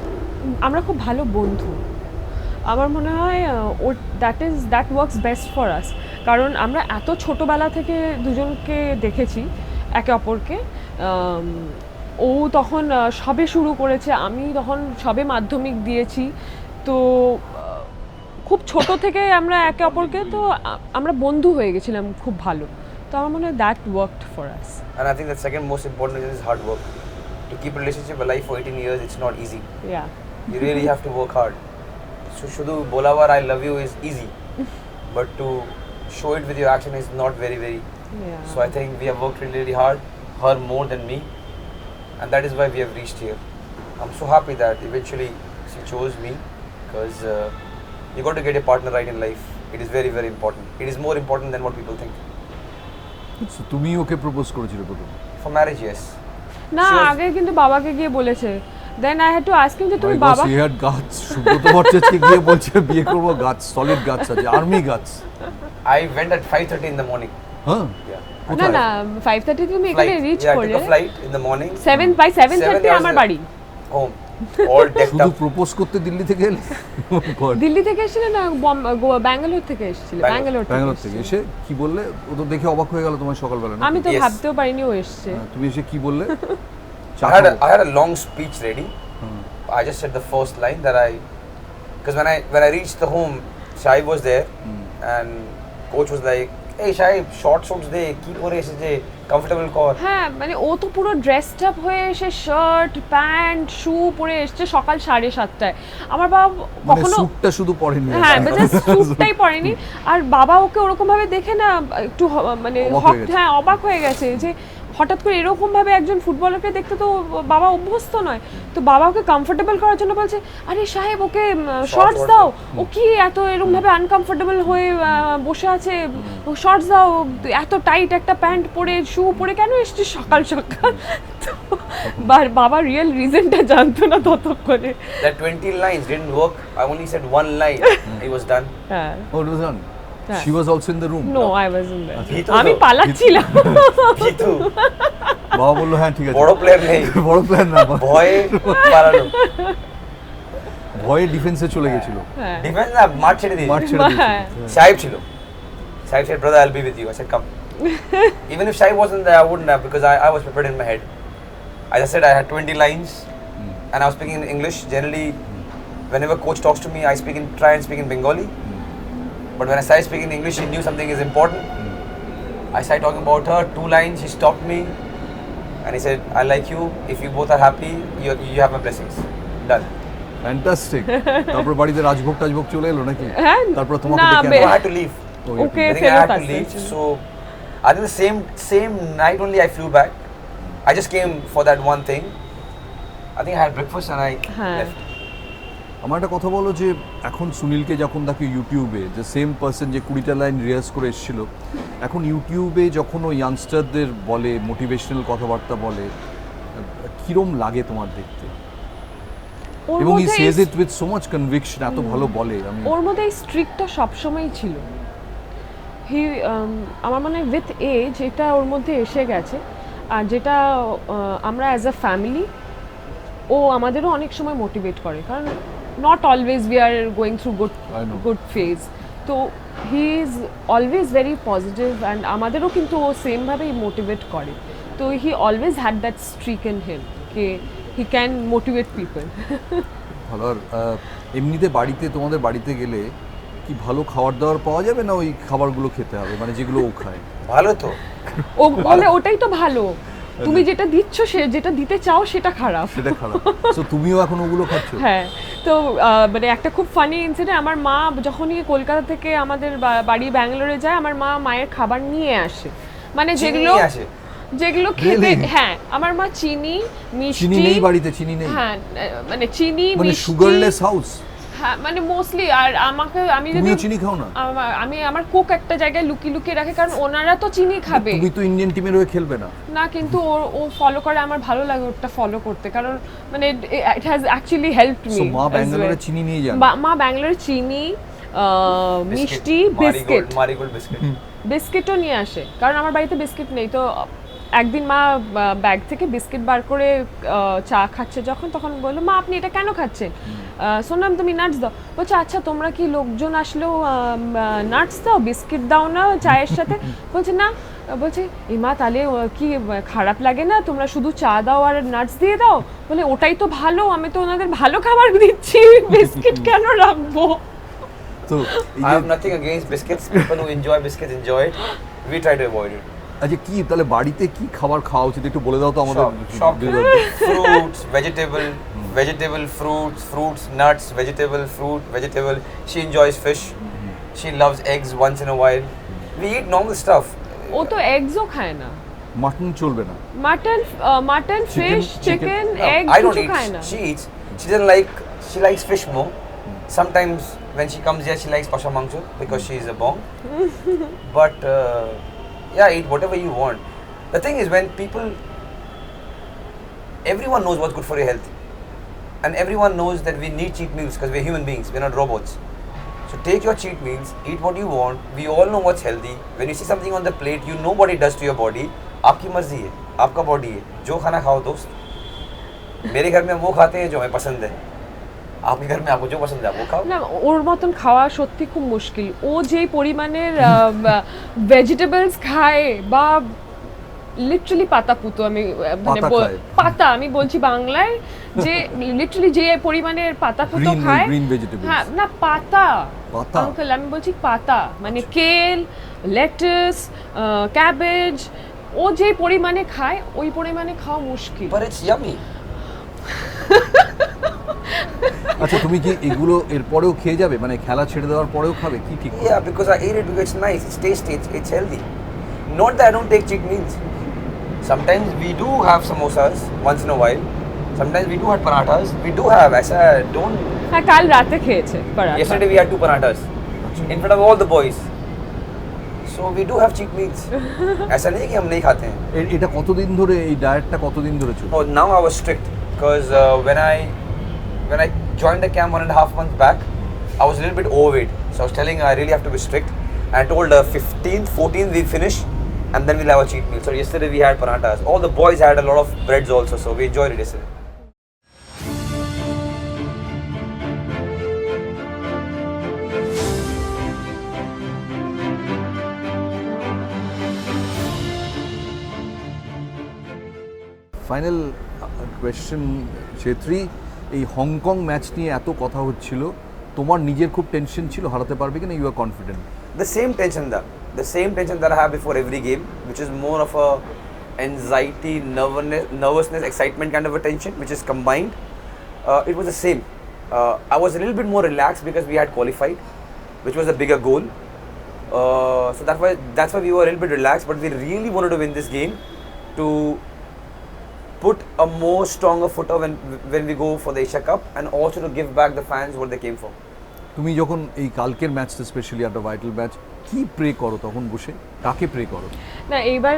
আমরা খুব ভালো বন্ধু, আমার মনে হয় that works best for us. কারণ আমরা এত ছোটোবেলা থেকে দুজনকে দেখেছি একে অপরকে। ও তখন সবে শুরু করেছে, আমি তখন সবে মাধ্যমিক দিয়েছি, তো খুব ছোট থেকে আমরা একে অপরকে, তো আমরা বন্ধু হয়ে গেছিলাম খুব ভালো। তো আমার মনে হয় that worked for us. And I think the second most important is hard work. To keep a relationship alive for 18 years, it's not easy. Yeah. You really have to work hard. So শুধু বলাবার I love you is easy, but to show it with your action is not very. Yeah. So I think we have worked really hard, her more than me, and that is why we have reached here. I'm so happy that eventually she chose me, because you got to get a partner right in life. It is very important. It is more important than what people think. So তুমি ওকে propose করেছিলে প্রথম? For marriage, yes. না, আগে কিন্তু বাবাকে গিয়ে বলেছে। Then I had to ask him যে তুমি বাবা, he had guts, সুব্রত ভট্টাচার্যকে গিয়ে বলছে বিয়ে করব, guts, solid guts আছে, army guts. I went at 5:30 in the morning. হ্যাঁ, না না 5:30 তুমি এখানে রিচ করলে, took a flight in the morning. 7:30 আমার বাড়ি, home, all decked শুধু up. প্রপোজ করতে দিল্লি থেকে এলে? দিল্লি থেকে এসেছিলে না ব্যাঙ্গালোর থেকে এসেছিলে? ব্যাঙ্গালোর থেকে এসে কি বললে? ও তো দেখে অবাক হয়ে গেল তোমার সকালবেলা। আমি তো ভাবতেও পারিনি ও এসেছে। তুমি এসে কি বললে? I had a long speech ready. I just said the first line that because when I reached the home, Shai was there, and coach was like, "Hey Shai, short shorts de ki pore eshe comfortable kor." হ্যাঁ, মানে ও তো পুরো dressed up হয়ে এসে shirt pant শু পরে এসেছে সকাল 7:30টায়। আমার বাবা কখনো স্যুটটা শুধু পরেনি, হ্যাঁ জাস্ট স্যুটটাই পরেনি। আর বাবা ওকে ওরকম ভাবে দেখে না একটু মানে অবাক হয়ে গেছে যে হঠাৎ করে এরকম ভাবে একজন ফুটবলারকে দেখতে তো বাবা অভ্যস্ত নয়, তো বাবা ওকে কমফোর্টেবল করার জন্য বলছে আরে সাহেব ওকে শর্টস দাও, ও কি এত এরকম ভাবে আনকমফোর্টেবল হয়ে বসে আছে, শর্টস দাও, এত টাইট একটা প্যান্ট পরে শু পরে কেন এসেছিস সকাল সকাল। তো বাবা রিয়েল রিজনটা জানতো না ততক্ষণে। That 20 lines didn't work. I only said one line. It was done. হ্যাঁ Oh, it was done. হ্যাঁ। She was also in the room. No I wasn't there, ভিতু আমি তো- পালাচ্ছিলাম। ভিতু বাবা বললো হ্যাঁ ঠিক আছে। বড় প্লেয়ার নেই, বড় প্ল্যান না, ভয়ে পালালো। ভয়ে ডিফেন্সে চলে গেছিল, হ্যাঁ ডিফেন্স না, মাঠ ছেড়ে দিয়েছে। মাঠ ছেড়ে হ্যাঁ। দিয়েছিল। Shaib chilo. Shaib said, brother, I'll be with you. I said, come. Even if Shaib wasn't there, I wouldn't have, because I was prepared in my head. As I said, I had 20 lines and I was speaking in English. Generally, whenever coach talks to me, I try and speak in Bengali. But when I started speaking English, he knew something is important. I started talking about her, 2 lines, he stopped me and he said, I like you. If you both are happy, you have my blessings. Done. Fantastic. তারপর বাড়িতে রাজভোগ টাজভোগ চলে এলো নাকি? হ্যাঁ, তারপর তোমাকে না, ডেকে So আনলো? I had to leave. Oh, you okay I think I ফেরত had to আসতে leave. হয়েছিল। So I think the same night only I flew back. I just came for that one thing. I think I had breakfast and I হ্যাঁ। left. আমার একটা কথা বলো যে এখন সুনীলকে যখন দেখো ইউটিউবে, যে সেম পার্সন যে 20টা লাইন রিহার্স করে এসেছিল, এখন ইউটিউবে যখন ও ইয়াংস্টারদের বলে, মোটিভেশনাল কথাবার্তা বলে, কিরম লাগে তোমার দেখতে? ওর এবং হি মধ্যে সেজ এই- it with so much conviction, এত ভালো বলে। আমি ওর মধ্যে এই স্ট্রিকটা সবসময়ই ছিল। আমার মনে হয় উইথ এজ এটা ওর মধ্যে এসে গেছে, আর যেটা আমরা অ্যাজ আ ফ্যামিলি ও আমাদেরও অনেক সময় মোটিভেট করে, কারণ not always we are going through I know. Good phase, তো he is always very positive and আমাদেরও কিন্তু ও সেমভাবেই মোটিভেট করে। তো he always had that streak in him কে হি ক্যান মোটিভেট পিপল। ভালো। আর এমনিতে বাড়িতে, তোমাদের বাড়িতে গেলে কি ভালো খাবার দাবার পাওয়া যাবে, না ওই খাবারগুলো খেতে হবে, মানে যেগুলো ও খায়? ভালো তো। ও বলে ওটাই তো ভালো, তুমি যেটা দিচ্ছ সে যেটা দিতে চাও সেটা খারাপ। সেটা খারাপ। সো তুমিও এখন ওগুলো খাচ্ছ? হ্যাঁ, তো মানে একটা খুব ফানি ইনসিডেন্ট, আমার মা যখনই কলকাতা থেকে আমাদের বাড়ি ব্যাঙ্গালোরে যায়, আমার মা মায়ের খাবার নিয়ে আসে, মানে যেগুলো চিনি আসে। যেগুলো খেতে, Really? হ্যাঁ আমার মা চিনি চিনি মিষ্টি, নেই বাড়িতে? চিনি নেই হ্যাঁ মানে চিনি মানে মিষ্টি, সুগারলেস হাউস? হ্যাঁ মানে মোস্টলি। আর আমি যদি তুমিও চিনি খাও না? আমি আমার কুক একটা জায়গায় লুকিয়ে লুকিয়ে রাখে, কারণ ওনারা তো চিনি খাবে তুমি তো ইন্ডিয়ান টিমের হয়ে খেলবে না? না, কিন্তু ও ফলো করে, আমার ভালো লাগে ওটা ফলো করতে, কারণ মানে it has actually helped me. So মা ব্যাঙ্গালোরে চিনি নিয়ে যান? মা ব্যাঙ্গালোরে চিনি, মিষ্টি, বিস্কিট, মারিগোল্ড বিস্কিট। বিস্কিটও নিয়ে আসে, কারণ আমার বাড়িতে বিস্কিট নেই। তো একদিন মা ব্যাগ থেকে বিস্কিট বার করে চা খাচ্ছে যখন, তখন বললো মা আপনি এটা কেন খাচ্ছেন? সোনাম তুমি নাটস দাও। বলছে আচ্ছা তোমরা কি লোকজন আসলেও নাটস দাও, বিস্কিট দাও না চায়ের সাথে? বলছে না। বলছে এই মা তাহলে কি খারাপ লাগে না, তোমরা শুধু চা দাও আর নাটস দিয়ে দাও? বলে ওটাই তো ভালো, আমি তো ওনাদের ভালো খাবার দিচ্ছি, বিস্কিট কেন রাখবো? তো I have nothing against biscuits. People who enjoy biscuits enjoy it. We try to avoid it. আচ্ছা কি তাহলে বাড়িতে কি খাবার খাওয়া উচিত একটু বলে দাও তো আমাদের। Shop fruits, vegetable, fruits, nuts, vegetable. She enjoys fish. She loves eggs once in a while. We eat normal stuff. ও তো এগসও খায় না, মাটন চলবে না? Mutton fish chicken egg I don't কিছু eat. খায় না। She eats. She likes fish more. Sometimes when she comes here, she likes kosher mangso because she is a bong. But yeah, eat whatever you want. The thing is, when everyone knows what's good for your health, and everyone knows that we need cheat meals because we're human beings, we're not robots. So take your cheat meals, eat what you want. We all know what's healthy. When you see something on the plate, you know what it does to your body. आपकी मर्जी है, आपका body है, जो खाना खाओ दोस्त। मेरे घर में वो खाते हैं जो हमें पसंद है, आपके घर में आपको जो पसंद है आप वो खाओ। না ওর মতন খাওয়া সত্যি খুব মুশকিল। ও যে পরিমাণের ভেজিটেবলস খায়, বা লিটারালি পাতা পুতো, আমি মানে পাতা খায়। পাতা আমি বলছি বাংলায়, যে লিটারালি যে পরিমাণের পাতা পুতো Green- খায়। green vegetables। হ্যাঁ না পাতা, পাতা? আঙ্কেল আমি বলছি পাতা, মানে কেল, লেটাস, ক্যাবেজ, ও যে পরিমাণে খায় ওই পরিমাণে খাওয়া মুশকিল। But it's yummy. আচ্ছা তুমি কি এগুলো এরপরেও খেয়ে যাবে, মানে খেলা ছেড়ে দেওয়ার পরেও খাবে কি ঠিক? Yeah, because I eat it because it's nice, it's tasty, it's healthy. Not that I don't take cheat meals. Sometimes we do have samosas once in a while. Sometimes we do have parathas. We do have. ऐसा don't. হ্যাঁ কাল রাতে খেয়েছে paratha. Yesterday we had 2 parathas in front of all the boys. So we do have cheat meals. ऐसा नहीं है कि हम नहीं खाते हैं. এটা কতদিন ধরে এই ডায়েটটা কতদিন ধরে চলছে? Oh, now I was strict because when I joined the camp 1.5 months back, I was a little bit overweight. So I was telling I really have to be strict. And I told 15th, 14th we finish and then we'll have a cheat meal. So yesterday we had parathas. All the boys had a lot of breads also, so we enjoyed it yesterday. Final question Chhetri, এই Hong Kong match নিয়ে এত কথা হচ্ছিল, তোমার নিজের খুব tension ছিল হারাতে পারবে কিনা? You are confident? The same tension that I have before every game, which is more of a anxiety, nervousness, excitement kind of a tension, which is combined. It was the same. I was a little bit more relaxed because we had qualified, which was a bigger goal. So that's why we were a little bit relaxed, but we really wanted to win this game to put a more stronger footer when we go for the Asia Cup, and also to give back the fans what they came for. তুমি যখন এই কালকের ম্যাচটা specially একটা vital match, কি pray করো তখন বসে? কাকে প্রে করো? না এইবার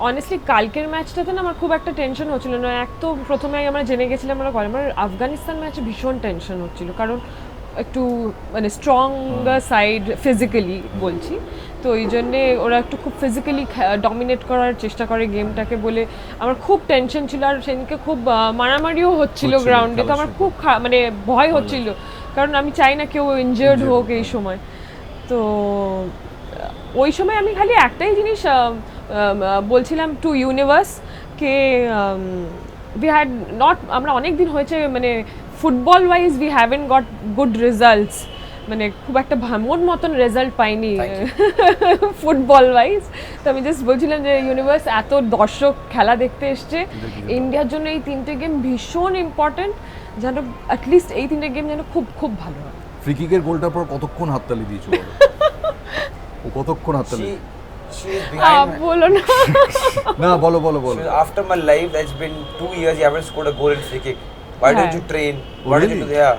অনেস্টলি কালকের ম্যাচটাতে না আমার খুব একটা টেনশন হচ্ছিল না। এক তো প্রথমে আমরা জেনে গেছিলাম আমার আফগানিস্তান ম্যাচে ভীষণ টেনশন হচ্ছিল, কারণ একটু মানে স্ট্রঙ্গার সাইড ফিজিক্যালি বলছি, তো এই জন্যে ওরা একটু খুব ফিজিক্যালি ডমিনেট করার চেষ্টা করে গেমটাকে বলে আমার খুব টেনশন ছিল। আর সেদিনকে খুব মারামারিও হচ্ছিল গ্রাউন্ডে, তো আমার খুব মানে ভয় হচ্ছিল, কারণ আমি চাই না কেউ ইনজার্ড হোক এই সময়। তো ওই সময় আমি খালি একটাই জিনিস বলছিলাম টু ইউনিভার্স কে উই হ্যাড নট, আমরা অনেক দিন হয়েছে মানে football wise we haven't got good results, মানে খুব একটা মন মতন রেজাল্ট পাইনি ফুটবল ওয়াইজ। তো আমি জাস্ট বলছিলাম যে ইউনিভার্স, এত দর্শক খেলা দেখতে এসছে, ইন্ডিয়ার জন্য এই 3টে গেম ভীষণ ইম্পর্টেন্ট, যেন অ্যাটলিস্ট এই 3টে গেম যেন খুব খুব ভালো হয়। ফ্রি কিকের গোলটার পর কতক্ষণ হাততালি দিয়েছো? ও কতক্ষণ হাততালি? She is behind. বলো না। না বলো। After my life, that's been 2 years. You haven't scored a goal in free kick. Why don't you train? Why don't you do that?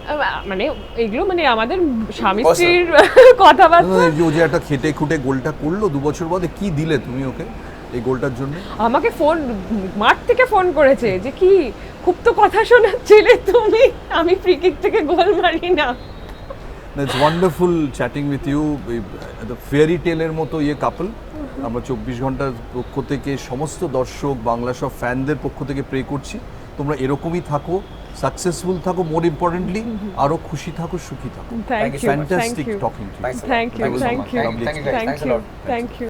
মানে এগুলো মানে আমাদের স্বামী স্ত্রীর কথাবার্তা। ও যে একটা খেটে খুঁটে গোলটা করলো 2 বছর বাদে, কি দিলে তুমি ওকে এই গোলটার জন্য? আমাকে ফোন, মাঠ থেকে ফোন করেছে যে কি খুব তো কথা শোনাচ্ছিলে তুমি, আমি ফ্রি কিক থেকে গোল মারি না। It's wonderful chatting with you. The fairy tale এর মতো ইয়ে কাপল। আমরা 24 ঘন্টার পক্ষ থেকে সমস্ত দর্শক, বাংলা সব ফ্যানদের পক্ষ থেকে প্রে করছি তোমরা এরকমই থাকো, সাকসেসফুল থাকো, মোর ইম্পর্টেন্টলি আরো খুশি থাকো, সুখী থাকো। Thank you. Fantastic talking to you. Thank you.